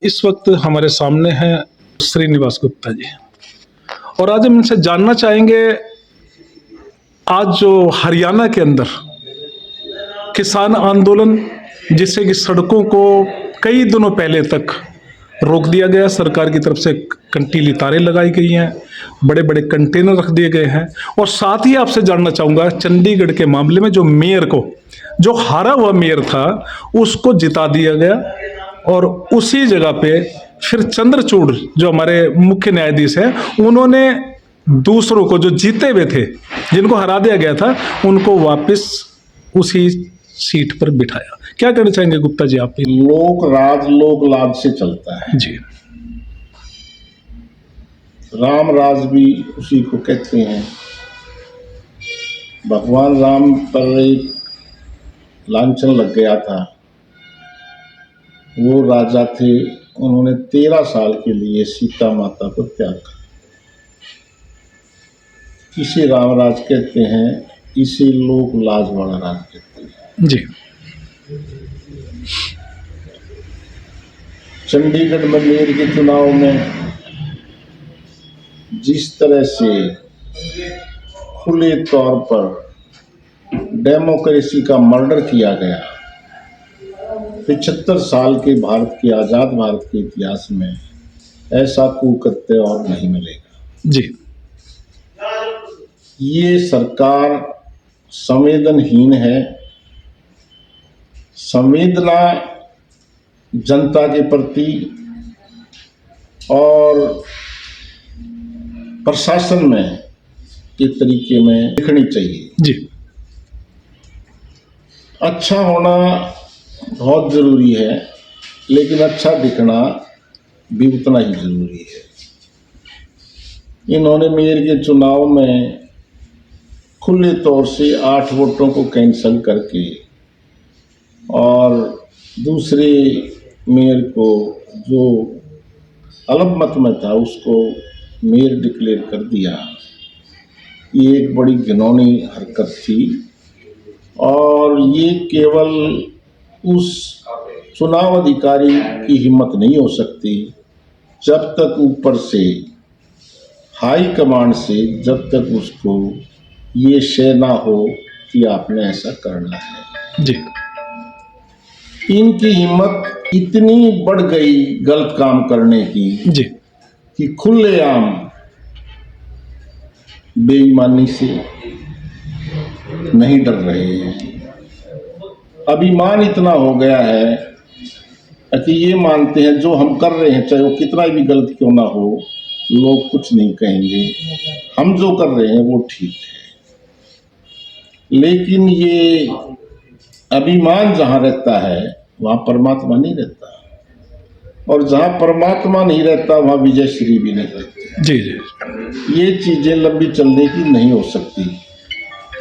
इस वक्त हमारे सामने हैं श्रीनिवास गुप्ता जी, और आज हम इनसे जानना चाहेंगे आज जो हरियाणा के अंदर किसान आंदोलन, जिससे कि सड़कों को कई दिनों पहले तक रोक दिया गया, सरकार की तरफ से कंटीली तारें लगाई गई हैं, बड़े बड़े कंटेनर रख दिए गए हैं, और साथ ही आपसे जानना चाहूँगा चंडीगढ़ के मामले में जो मेयर को, जो हारा हुआ मेयर था, उसको जिता दिया गया और उसी जगह पे फिर चंद्रचूड़ जो हमारे मुख्य न्यायाधीश हैं, उन्होंने दूसरों को जो जीते हुए थे, जिनको हरा दिया गया था, उनको वापस उसी सीट पर बिठाया। क्या कहना चाहेंगे गुप्ता जी आप? लोक राज लोक लाज से चलता है जी। राम राज भी उसी को कहते हैं। भगवान राम पर एक लांछन लग गया था। वो राजा थे, उन्होंने 13 साल के लिए सीता माता को त्याग कर। इसे राम राज कहते हैं, इसे लोक लाज वाला राज कहते हैं। जी। चंडीगढ़ में मेयर के चुनाव में जिस तरह से खुले तौर पर डेमोक्रेसी का मर्डर किया गया, 75 साल के भारत के आज़ाद भारत के इतिहास में ऐसा कुकृत्य और नहीं मिलेगा। जी। ये सरकार संवेदनहीन है। संवेदना जनता के प्रति और प्रशासन में के तरीके में दिखनी चाहिए। जी। अच्छा होना बहुत जरूरी है, लेकिन अच्छा दिखना भी उतना ही जरूरी है। इन्होंने मेयर के चुनाव में खुले तौर से 8 वोटों को कैंसिल करके और दूसरे मेयर को, जो अल्पमत में था, उसको मेयर डिक्लेयर कर दिया। ये एक बड़ी घिनौनी हरकत थी, और ये केवल उस चुनाव अधिकारी की हिम्मत नहीं हो सकती जब तक ऊपर से हाई कमांड से जब तक उसको ये शय ना हो कि आपने ऐसा करना है। जी। इनकी हिम्मत इतनी बढ़ गई गलत काम करने की जी। कि खुलेआम बेईमानी से नहीं डर रहे हैं। अभिमान इतना हो गया है कि ये मानते हैं जो हम कर रहे हैं, चाहे वो कितना भी गलत क्यों ना हो, लोग कुछ नहीं कहेंगे, हम जो कर रहे हैं वो ठीक है। लेकिन ये अभिमान जहाँ रहता है वहाँ परमात्मा नहीं रहता, और जहाँ परमात्मा नहीं रहता वहाँ विजय श्री भी नहीं रहती। जी। जी। ये चीज़ें लंबी चलने की नहीं हो सकती।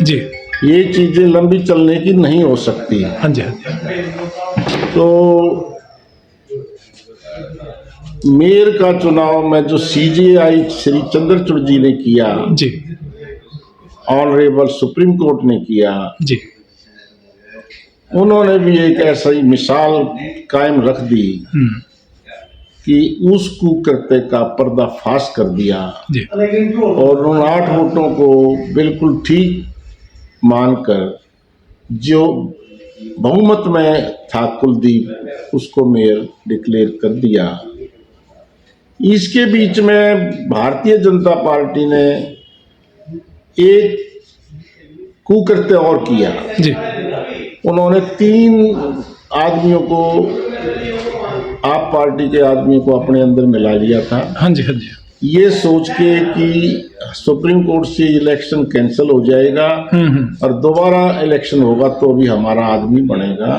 जी। ये चीज़ें लंबी चलने की नहीं हो सकती। हाँ जी। हाँ जी। तो मेयर का चुनाव में जो सीजेआई श्री चंद्रचूड़ जी ने किया, जी। ऑनरेबल सुप्रीम कोर्ट ने किया, जी। उन्होंने भी एक ऐसी मिसाल कायम रख दी कि उस कुकृत्य का पर्दाफाश कर दिया। जी। और उन 8 वोटों को बिल्कुल ठीक मानकर जो बहुमत में था कुलदीप, उसको मेयर डिक्लेयर कर दिया। इसके बीच में भारतीय जनता पार्टी ने एक कुकृत्य और किया। जी। उन्होंने 3 आदमियों को, आप पार्टी के आदमियों को अपने अंदर मिला लिया था। हाँ जी। हाँ जी। ये सोच के कि सुप्रीम कोर्ट से इलेक्शन कैंसिल हो जाएगा और दोबारा इलेक्शन होगा तो भी हमारा आदमी बनेगा।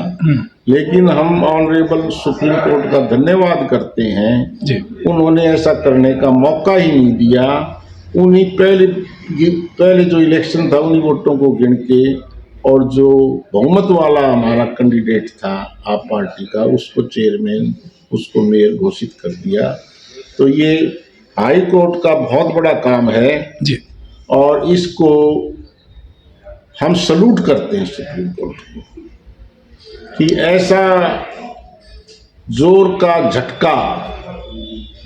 लेकिन हम ऑनरेबल सुप्रीम कोर्ट का धन्यवाद करते हैं जी। उन्होंने ऐसा करने का मौका ही नहीं दिया। उन्हीं पहले जो इलेक्शन था उन्हीं वोटों को गिन के, और जो बहुमत वाला हमारा कैंडिडेट था आप पार्टी का, उसको चेयरमैन, उसको मेयर घोषित कर दिया। तो ये हाई कोर्ट का बहुत बड़ा काम है जी। और इसको हम सलूट करते हैं सुप्रीम कोर्ट को कि ऐसा जोर का झटका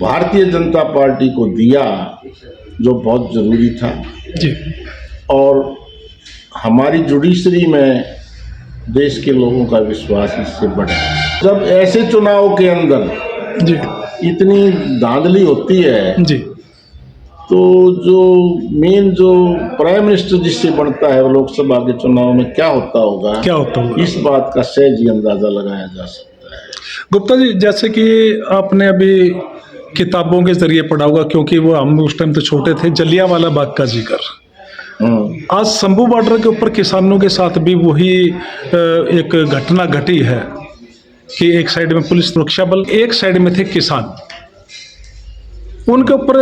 भारतीय जनता पार्टी को दिया, जो बहुत जरूरी था। जी और हमारी जुडिशरी में देश के लोगों का विश्वास इससे बढ़ा। जब ऐसे चुनाव के अंदर जी इतनी धांधली होती है, जी तो जो मेन जो प्राइम मिनिस्टर जिससे बनता है वो लोकसभा के चुनाव में क्या होता होगा, इस बात का सहज ही अंदाजा लगाया जा सकता है। गुप्ता जी, जैसे कि आपने अभी किताबों के जरिए पढ़ा होगा, क्योंकि वो हम उस टाइम तो छोटे थे, जलियांवाला बाग का जिक्र, आज शंभू बॉर्डर के ऊपर किसानों के साथ भी वही एक घटना घटी है कि एक साइड में पुलिस सुरक्षा बल, एक साइड में थे किसान, उनके ऊपर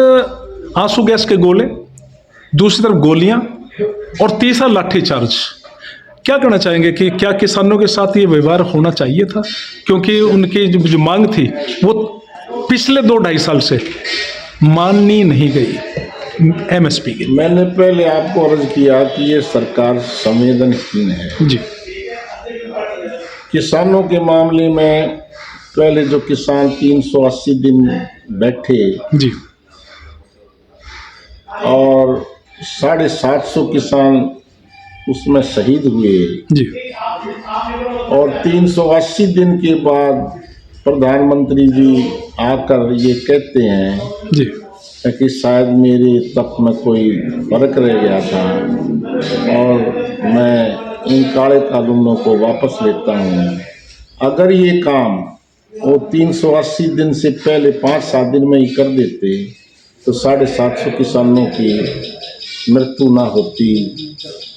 आंसू गैस के गोले, दूसरी तरफ गोलियां और तीसरा लाठीचार्ज। क्या कहना चाहेंगे कि क्या किसानों के साथ ये व्यवहार होना चाहिए था? क्योंकि उनकी जो मांग थी वो पिछले 2-2.5 साल से मानी नहीं गई एमएसपी की। मैंने पहले आपको अर्ज किया कि ये सरकार संवेदनहीन है। जी किसानों के मामले में पहले जो किसान 380 दिन बैठे जी और 750 किसान उसमें शहीद हुए, जी और 380 दिन के बाद प्रधानमंत्री जी आकर ये कहते हैं जी कि शायद मेरे तक में कोई फर्क रह गया था और मैं इन काले कानूनों को वापस लेता हूँ। अगर ये काम वो 380 दिन से पहले 5-7 दिन में ही कर देते तो 750 किसानों की मृत्यु ना होती,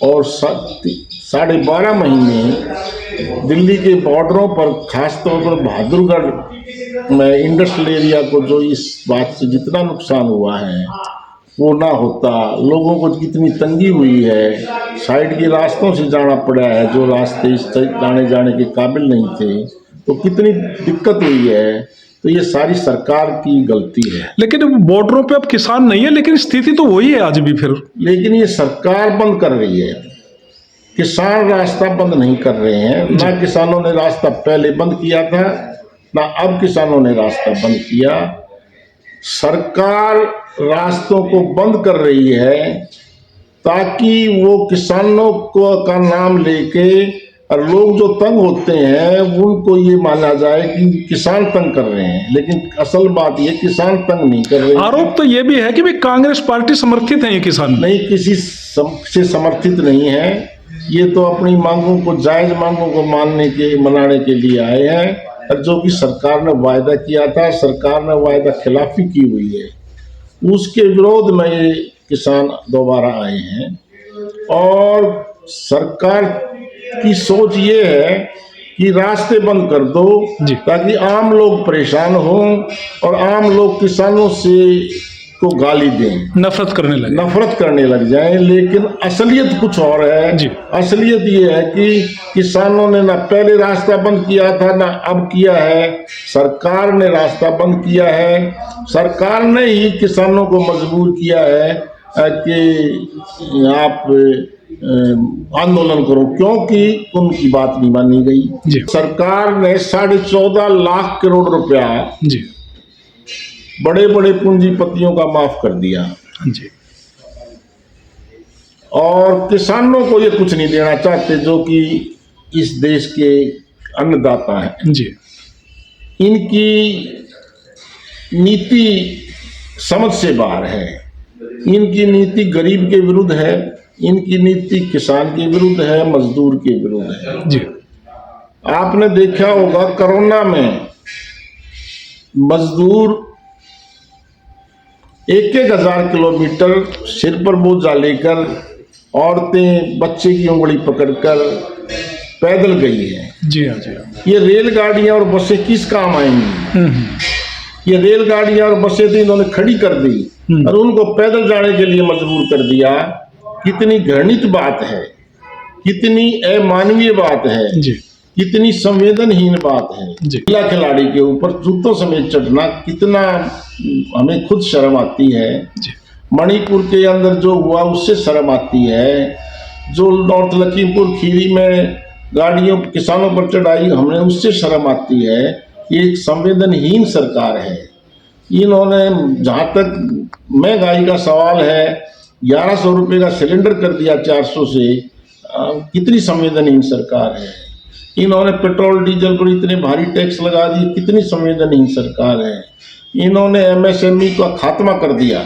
और 12.5 महीने दिल्ली के बॉर्डरों पर, खासतौर पर बहादुरगढ़ में इंडस्ट्रियल एरिया को जो इस बात से जितना नुकसान हुआ है वो ना होता। लोगों को कितनी तंगी हुई है, साइड के रास्तों से जाना पड़ा है, जो रास्ते इस जाने के काबिल नहीं थे, तो कितनी दिक्कत हुई है। तो ये सारी सरकार की गलती है। लेकिन बॉर्डरों पे अब किसान नहीं है, लेकिन स्थिति तो वही है आज भी फिर। लेकिन ये सरकार बंद कर रही है, किसान रास्ता बंद नहीं कर रहे हैं। ना किसानों ने रास्ता पहले बंद किया था, ना अब किसानों ने रास्ता बंद किया। सरकार रास्तों को बंद कर रही है ताकि वो किसानों को का नाम लेके और लोग जो तंग होते हैं उनको ये माना जाए कि किसान तंग कर रहे हैं, लेकिन असल बात ये किसान तंग नहीं कर रहे हैं। आरोप तो ये भी है कि भाई कांग्रेस पार्टी समर्थित है ये किसान। नहीं, किसी से समर्थित नहीं है। ये तो अपनी मांगों को, जायज मांगों को मनाने के लिए आए हैं, और जो कि सरकार ने वायदा किया था, सरकार ने वायदा खिलाफी की हुई है, उसके विरोध में ये किसान दोबारा आए हैं। और सरकार की सोच ये है कि रास्ते बंद कर दो ताकि आम लोग परेशान हों और आम लोग किसानों से को गाली दें, नफरत करने लग जाएं। लेकिन असलियत कुछ और है जी। असलियत ये है कि किसानों ने ना पहले रास्ता बंद किया था, ना अब किया है। सरकार ने रास्ता बंद किया है, सरकार ने ही किसानों को मजबूर किया है कि आप आंदोलन करो, क्योंकि उनकी बात नहीं मानी गई। सरकार ने 14.5 लाख करोड़ रुपया जी बड़े बड़े पूंजीपतियों का माफ कर दिया जी, और किसानों को ये कुछ नहीं देना चाहते, जो कि इस देश के अन्नदाता हैं जी। इनकी नीति समझ से बाहर है। इनकी नीति गरीब के विरुद्ध है, इनकी नीति किसान के विरुद्ध है, मजदूर के विरुद्ध है जी। आपने देखा होगा कोरोना में मजदूर 1,000 किलोमीटर सिर पर बोझा लेकर, औरतें बच्चे की उंगली पकड़कर पैदल गई है। जी हाँ जी हाँ। ये रेलगाड़ियां और बसें किस काम आएंगी? ये रेलगाड़ियां और बसें तो इन्होंने खड़ी कर दी और उनको पैदल जाने के लिए मजबूर कर दिया। कितनी घृणित बात है, कितनी अमानवीय बात है जी, कितनी संवेदनहीन बात है। महिला खिलाड़ी के ऊपर जूतों समेत चढ़ना, कितना हमें खुद शर्म आती है। मणिपुर के अंदर जो हुआ उससे शर्म आती है। जो नॉर्थ लखीमपुर खीरी में गाड़ियों किसानों पर चढ़ाई हमने, उससे शर्म आती है। ये एक संवेदनहीन सरकार है। इन्होंने, जहाँ तक महंगाई का सवाल है, 1100 रुपये का सिलेंडर कर दिया 400 से। कितनी संवेदनहीन सरकार है। इन्होंने पेट्रोल डीजल पर इतने भारी टैक्स लगा दिए, कितनी संवेदनहीन सरकार है। इन्होंने एमएसएमई का खात्मा कर दिया,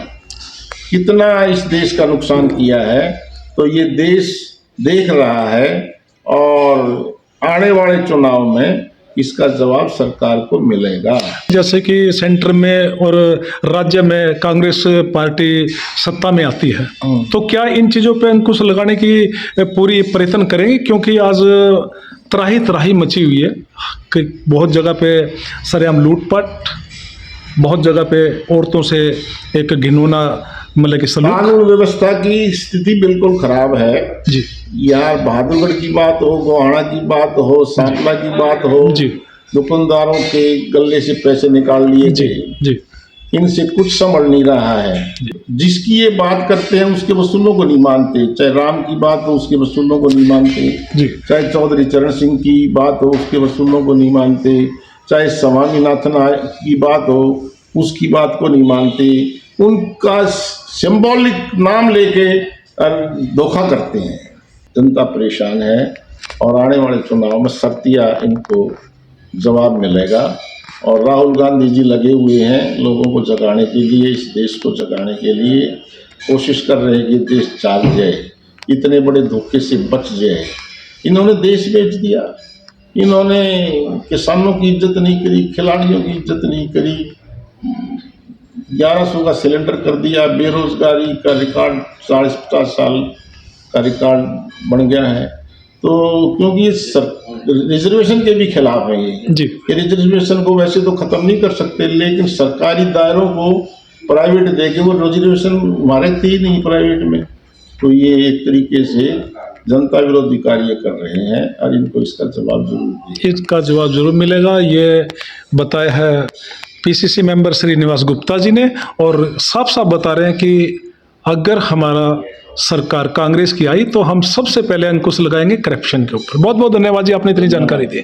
कितना इस देश का नुकसान किया है। तो ये देश देख रहा है और आने वाले चुनाव में इसका जवाब सरकार को मिलेगा। जैसे कि सेंटर में और राज्य में कांग्रेस पार्टी सत्ता में आती है, तो क्या इन चीज़ों पे अंकुश लगाने की पूरी प्रयत्न करेंगे? क्योंकि आज त्राही त्राही मची हुई है कि बहुत जगह पे सरेआम लूटपाट, बहुत जगह पे औरतों से एक घिनौना मतलब कि सलूक। कानून व्यवस्था की स्थिति बिल्कुल खराब है जी यार। बहादुरगढ़ की बात हो, गोहाना की बात हो, सांपला की बात हो, जी दुकानदारों के गले से पैसे निकाल लिए जी गए। जी इनसे कुछ समझ नहीं रहा है। जिसकी ये बात करते हैं उसके वसूलों को नहीं मानते। चाहे राम की बात हो, उसके वसूलों को नहीं मानते। जी चाहे चौधरी चरण सिंह की बात हो, उसके वसूलों को नहीं मानते। चाहे स्वामीनाथन की बात हो, उसकी बात को नहीं मानते। उनका सिंबॉलिक नाम लेके धोखा करते हैं। जनता परेशान है और आने वाले चुनाव में सख्तियाँ इनको जवाब मिलेगा। और राहुल गांधी जी लगे हुए हैं लोगों को जगाने के लिए, इस देश को जगाने के लिए कोशिश कर रहे हैं कि देश जाग जाए, इतने बड़े धोखे से बच जाए। इन्होंने देश बेच दिया, इन्होंने किसानों की इज्जत नहीं करी, खिलाड़ियों की इज्जत नहीं करी। 1100 का सिलेंडर कर दिया। बेरोजगारी का रिकॉर्ड 40-50 साल का रिकॉर्ड बन गया है। तो क्योंकि रिजर्वेशन के भी खिलाफ है ये जी कि रिजर्वेशन को वैसे तो खत्म नहीं कर सकते, लेकिन सरकारी दायरों को प्राइवेट देके, वो रिजर्वेशन हमारे थे ही नहीं प्राइवेट में। तो ये एक तरीके से जनता विरोधी कार्य कर रहे हैं और इनको इसका जवाब जरूर इसका जवाब जरूर मिलेगा, ये बताया है पीसीसी मेंबर श्रीनिवास गुप्ता जी ने। और साफ साफ बता रहे हैं कि अगर हमारा सरकार कांग्रेस की आई तो हम सबसे पहले अंकुश लगाएंगे करप्शन के ऊपर। बहुत बहुत धन्यवाद जी, आपने इतनी जानकारी दी।